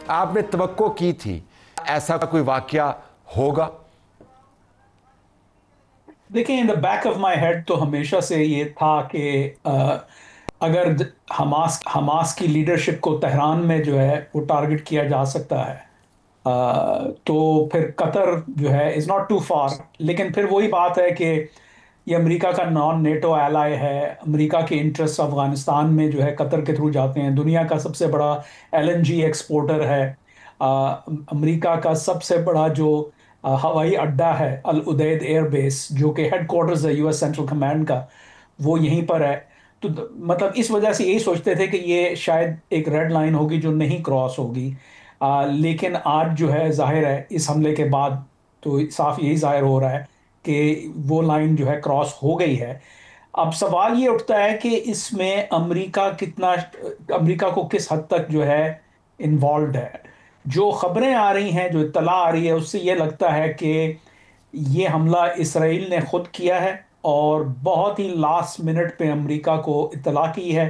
आपने तवक्को की थी ऐसा कोई वाकया होगा? देखिए, in the back of my head तो हमेशा से ये था कि अगर हमास की लीडरशिप को तेहरान में जो है वो टारगेट किया जा सकता है, तो फिर कतर जो है इज़ नॉट टू फार। लेकिन फिर वही बात है कि ये अमेरिका का नॉन नेटो एलाय है। अमेरिका के इंटरेस्ट अफगानिस्तान में जो है कतर के थ्रू जाते हैं। दुनिया का सबसे बड़ा एलएनजी एक्सपोर्टर है। अमेरिका का सबसे बड़ा जो हवाई अड्डा है अल उदैद एयरबेस, जो कि हेडक्वार्टर्स है यूएस सेंट्रल कमांड का, वो यहीं पर है। तो मतलब इस वजह से यही सोचते थे कि ये शायद एक रेड लाइन होगी जो नहीं क्रॉस होगी। लेकिन आज जो है जाहिर है इस हमले के बाद तो साफ यही जाहिर हो रहा है कि वो लाइन जो है क्रॉस हो गई है। अब सवाल ये उठता है कि इसमें अमेरिका को किस हद तक जो है इन्वॉल्व है। जो खबरें आ रही हैं, जो इत्तला आ रही है, उससे ये लगता है कि ये हमला इसराइल ने खुद किया है और बहुत ही लास्ट मिनट पे अमेरिका को इत्तला की है,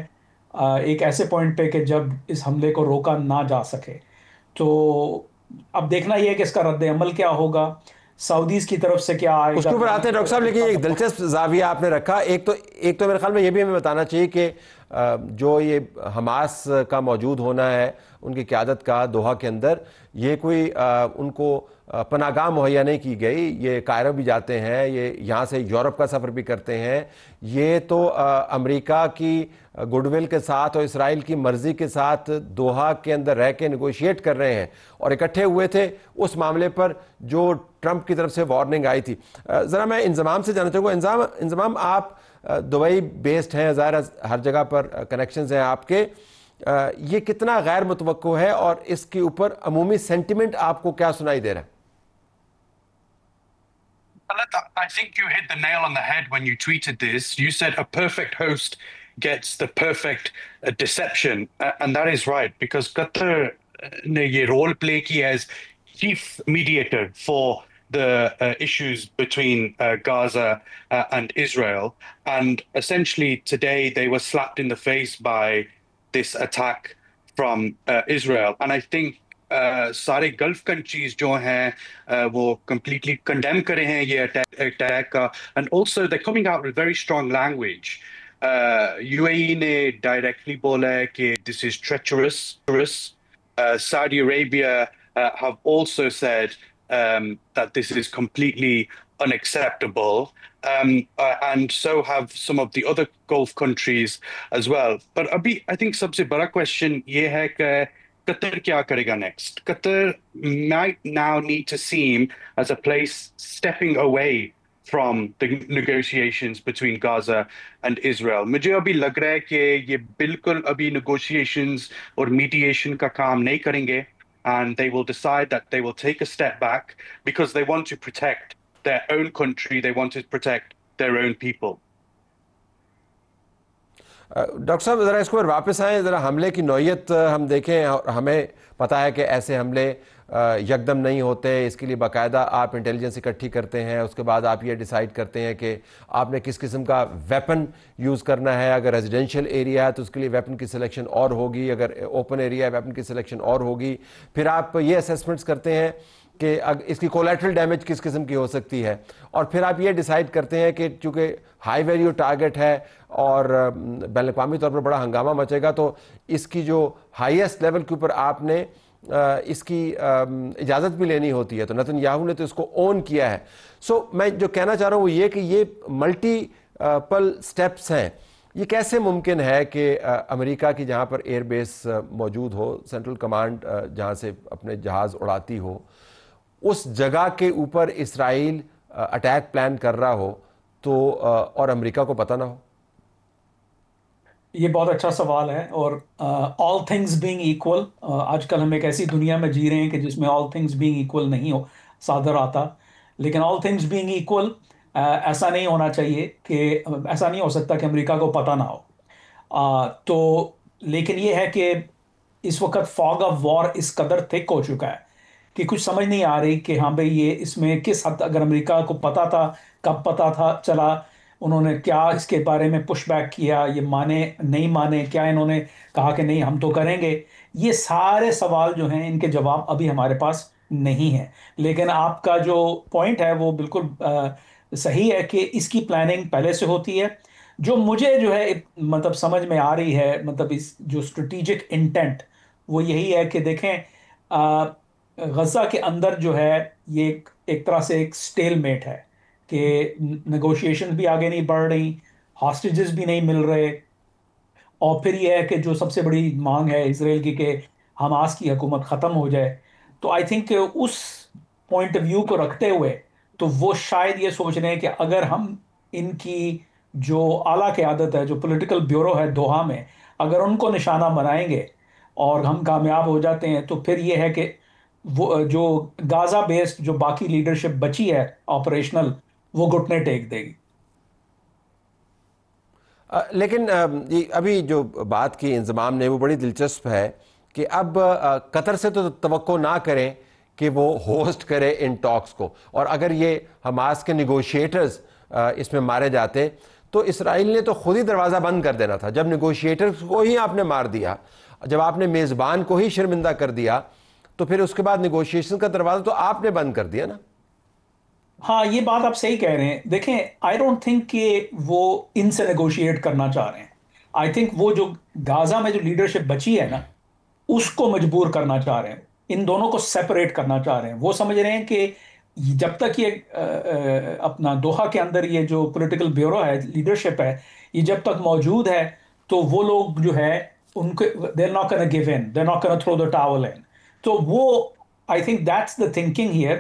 एक ऐसे पॉइंट पे कि जब इस हमले को रोका ना जा सके। तो अब देखना यह है कि इसका रद्द अमल क्या होगा, सऊदीज की तरफ से क्या आएगा। उसके ऊपर आते हैं डॉक्टर साहब, लेकिन एक दिलचस्प जाविया आपने रखा। एक तो मेरे ख्याल में ये भी हमें बताना चाहिए कि जो ये हमास का मौजूद होना है, उनकी क़यादत का दोहा के अंदर, ये कोई उनको पनाहगाह मुहैया नहीं की गई। ये कायरो भी जाते हैं, ये यहाँ से यूरोप का सफ़र भी करते हैं। ये तो अमेरिका की गुडविल के साथ और इसराइल की मर्ज़ी के साथ दोहा के अंदर रह के नेगोशिएट कर रहे हैं और इकट्ठे हुए थे उस मामले पर जो ट्रंप की तरफ से वार्निंग आई थी। ज़रा मैं इंजमाम से जानना चाहूँगा। इंजमाम, आप दुबई बेस्ड हैं, ज़ाहिर हर जगह पर कनेक्शंस हैं आपके। ये कितना गैर मुतवक्को है और इसके ऊपर अमूमी सेंटिमेंट आपको क्या सुनाई दे रहा है? I think you hit the nail on the head when you tweeted this. You said a perfect host gets the perfect deception, and that is right because Qatar ने ये role play की as chief mediator for the issues between Gaza and Israel, and essentially today they were slapped in the face by this attack from Israel, and I think सारे gulf countries जो हैं वो completely condemn करे हैं ये attack का, and also they coming out with very strong language. UAE ने directly बोला है कि this is treacherous. Saudi Arabia have also said that this is completely unacceptable, and so have some of the other Gulf countries as well. But Abhi, I think सबसे बड़ा question ये है कि Qatar क्या करेगा next? Qatar might now need to seem as a place stepping away from the negotiations between Gaza and Israel. मुझे अभी लग रहा है कि ये बिल्कुल अभी negotiations और mediation का काम नहीं करेंगे, and they will decide that they will take a step back because they want to protect their own country, they want to protect their own people. Doctor साहब, ज़रा इसको वापस आएँ, ज़रा हमले की नौइयत हम देखें। और हमें पता है कि ऐसे हमले यकदम नहीं होते, इसके लिए बाकायदा आप इंटेलिजेंस इकट्ठी करते हैं, उसके बाद आप ये डिसाइड करते हैं कि आपने किस किस्म का वेपन यूज़ करना है। अगर रेजिडेंशियल एरिया है तो उसके लिए वेपन की सिलेक्शन और होगी, अगर ओपन एरिया है वेपन की सिलेक्शन और होगी। फिर आप ये असेसमेंट्स करते हैं कि इसकी कोलैटरल डैमेज किस किस्म की हो सकती है, और फिर आप ये डिसाइड करते हैं कि चूँकि हाई वैल्यू टारगेट है और बैनुल-अक़वामी तौर पर बड़ा हंगामा मचेगा, तो इसकी जो हाईएस्ट लेवल के ऊपर आपने इसकी इजाज़त भी लेनी होती है। तो नेतन्याहू ने तो इसको ओन किया है। सो मैं जो कहना चाह रहा हूँ वो ये कि ये मल्टीपल स्टेप्स हैं। ये कैसे मुमकिन है कि अमेरिका की जहाँ पर एयरबेस मौजूद हो, सेंट्रल कमांड जहाँ से अपने जहाज़ उड़ाती हो, उस जगह के ऊपर इसराइल अटैक प्लान कर रहा हो तो और अमेरिका को पता ना हो? ये बहुत अच्छा सवाल है। और ऑल थिंग्स बीइंग इक्वल, आजकल हम एक ऐसी दुनिया में जी रहे हैं कि जिसमें ऑल थिंग्स बीइंग इक्वल नहीं हो सादर आता। लेकिन ऑल थिंग्स बीइंग इक्वल, ऐसा नहीं होना चाहिए कि ऐसा नहीं हो सकता कि अमेरिका को पता ना हो। तो लेकिन ये है कि इस वक्त फॉग ऑफ वॉर इस कदर थिक हो चुका है कि कुछ समझ नहीं आ रही कि हाँ भाई ये इसमें किस हद, अगर अमेरिका को पता था, कब पता था चला, उन्होंने क्या इसके बारे में पुश बैक किया, ये माने नहीं माने, क्या इन्होंने कहा कि नहीं हम तो करेंगे, ये सारे सवाल जो हैं इनके जवाब अभी हमारे पास नहीं है। लेकिन आपका जो पॉइंट है वो बिल्कुल सही है कि इसकी प्लानिंग पहले से होती है। जो मुझे जो है मतलब समझ में आ रही है, मतलब इस जो स्ट्रेटेजिक इंटेंट वो यही है कि देखें, गजा के अंदर जो है ये एक तरह से एक स्टेलमेट है कि नेगोशिएशन भी आगे नहीं बढ़ रही, हॉस्टेजेस भी नहीं मिल रहे, और फिर यह है कि जो सबसे बड़ी मांग है इसराइल की कि हमास की हुकूमत ख़त्म हो जाए। तो आई थिंक उस पॉइंट ऑफ व्यू को रखते हुए तो वो शायद ये सोच रहे हैं कि अगर हम इनकी जो आला क़यादत है, जो पॉलिटिकल ब्यूरो है दोहा में, अगर उनको निशाना बनाएंगे और हम कामयाब हो जाते हैं तो फिर ये है कि वो जो गाज़ा बेस्ड जो बाकी लीडरशिप बची है ऑपरेशनल, वो घुटने टेक देगी। लेकिन ये अभी जो बात की इंजमाम ने वो बड़ी दिलचस्प है कि अब कतर से तो तवक्को ना करें कि वो होस्ट करे इन टॉक्स को, और अगर ये हमास के निगोशिएटर्स इसमें मारे जाते तो इसराइल ने तो खुद ही दरवाज़ा बंद कर देना था। जब निगोशिएटर्स को ही आपने मार दिया, जब आपने मेज़बान को ही शर्मिंदा कर दिया, तो फिर उसके बाद निगोशिएशन का दरवाज़ा तो आपने बंद कर दिया ना। हाँ, ये बात आप सही कह रहे हैं। देखें, आई डोंट थिंक कि वो इनसे नेगोशिएट करना चाह रहे हैं। आई थिंक वो जो गाजा में जो लीडरशिप बची है ना, उसको मजबूर करना चाह रहे हैं, इन दोनों को सेपरेट करना चाह रहे हैं। वो समझ रहे हैं कि जब तक ये अपना दोहा के अंदर ये जो पॉलिटिकल ब्यूरो है, लीडरशिप है, ये जब तक मौजूद है तो वो लोग जो है उनके they're not gonna give in, they're not gonna throw the towel in. तो वो I think that's the thinking here,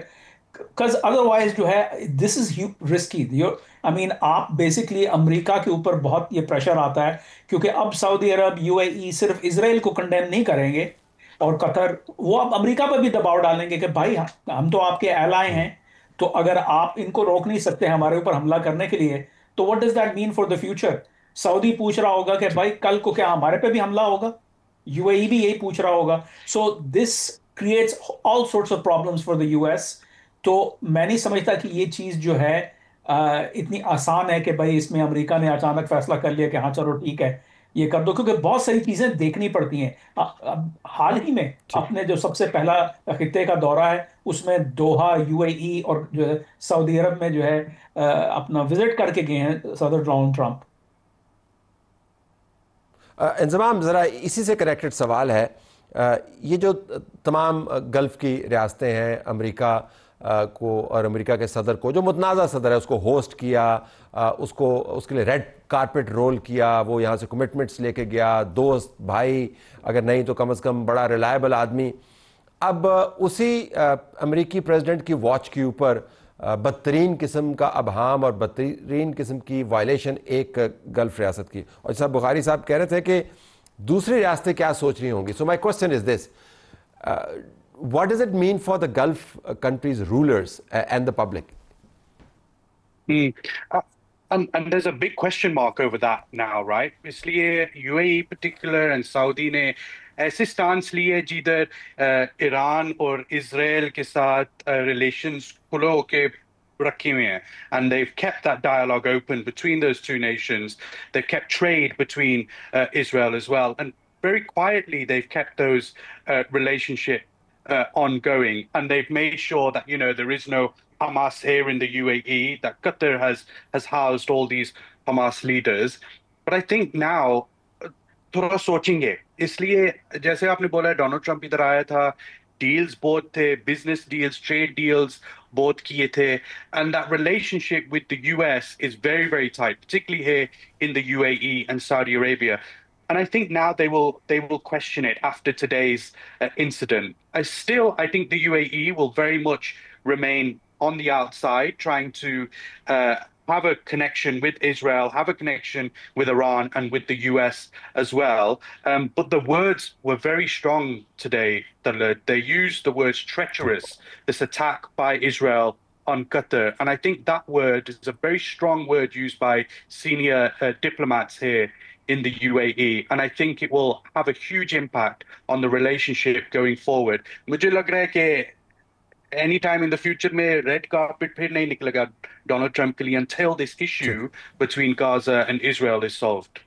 because otherwise जो है this is risky. I mean आप बेसिकली अमेरिका के ऊपर बहुत ये प्रेशर आता है, क्योंकि अब सऊदी अरब, यूएई सिर्फ इसराइल को कंडेम नहीं करेंगे, और कतर वो अब अमेरिका पर भी दबाव डालेंगे कि भाई हम तो आपके एलाय हैं, तो अगर आप इनको रोक नहीं सकते हमारे ऊपर हमला करने के लिए, तो what does that mean for the future? Saudi पूछ रहा होगा कि भाई कल को क्या हमारे पे भी हमला होगा? यूएई भी यही पूछ रहा होगा। So this creates all sorts of problems for the US. तो मैं नहीं समझता कि ये चीज जो है इतनी आसान है कि भाई इसमें अमेरिका ने अचानक फैसला कर लिया कि हाँ चलो ठीक है ये कर दो, क्योंकि बहुत सारी चीजें देखनी पड़ती हैं। अब हाल ही में ठीक। अपने जो सबसे पहला खित्ते का दौरा है उसमें दोहा, यूएई और जो है सऊदी अरब में जो है अपना विजिट करके गए हैं सदर डोनाल्ड ट्रंप। इंजमाम, ज़रा इसी से कनेक्टेड सवाल है। ये जो तमाम गल्फ़ की रियासतें हैं, अमेरिका को और अमेरिका के सदर को, जो मुतनाज़ा सदर है, उसको होस्ट किया, उसको उसके लिए रेड कारपेट रोल किया, वो यहाँ से कमिटमेंट्स लेके गया, दोस्त भाई, अगर नहीं तो कम से कम बड़ा रिलायबल आदमी। अब उसी अमेरिकी प्रेसिडेंट की वॉच के ऊपर बदतरीन किस्म का अबहाम और बदतरीन किस्म की वायलेशन एक गल्फ रियासत की, और जैसा बुखारी साहब कह रहे थे कि दूसरी रियासतें क्या सोच रही होंगी। So my question is this, what does it mean for the Gulf countries' rulers and the public? Hmm. Uh, and there's a big question mark over that now, right? इसलिए UAE particular and Saudi ने ऐसे stance लिए जिधर Iran और Israel के साथ relations खुले होके रखे हुए हैं, and they've kept that dialogue open between those two nations. They've kept trade between Israel as well, and very quietly they've kept those relationship ongoing, and they've made sure that there is no Hamas here in the UAE, that Qatar has housed all these Hamas leaders. But I think now थोड़ा सोचेंगे, इसलिए जैसे आपने बोला Donald Trump इधर आया था, deals बहुत थे, बिजनेस डील्स, ट्रेड डील्स बहुत किए थे, and that relationship with the US is very, very tight, particularly here in the UAE and Saudi Arabia. And I think now they will question it after today's incident. I think the UAE will very much remain on the outside, trying to uh, have a connection with Israel, have a connection with Iran and with the US as well. But the words were very strong today. They used the words treacherous, this attack by Israel on Qatar. And I think that word is a very strong word used by senior diplomats here in the UAE. And I think it will have a huge impact on the relationship going forward. मुझे लग रहा है कि any time in the future में red carpet फिर नहीं निकलेगा Donald Trump के लिए until this ठीक। issue between Gaza and Israel is solved.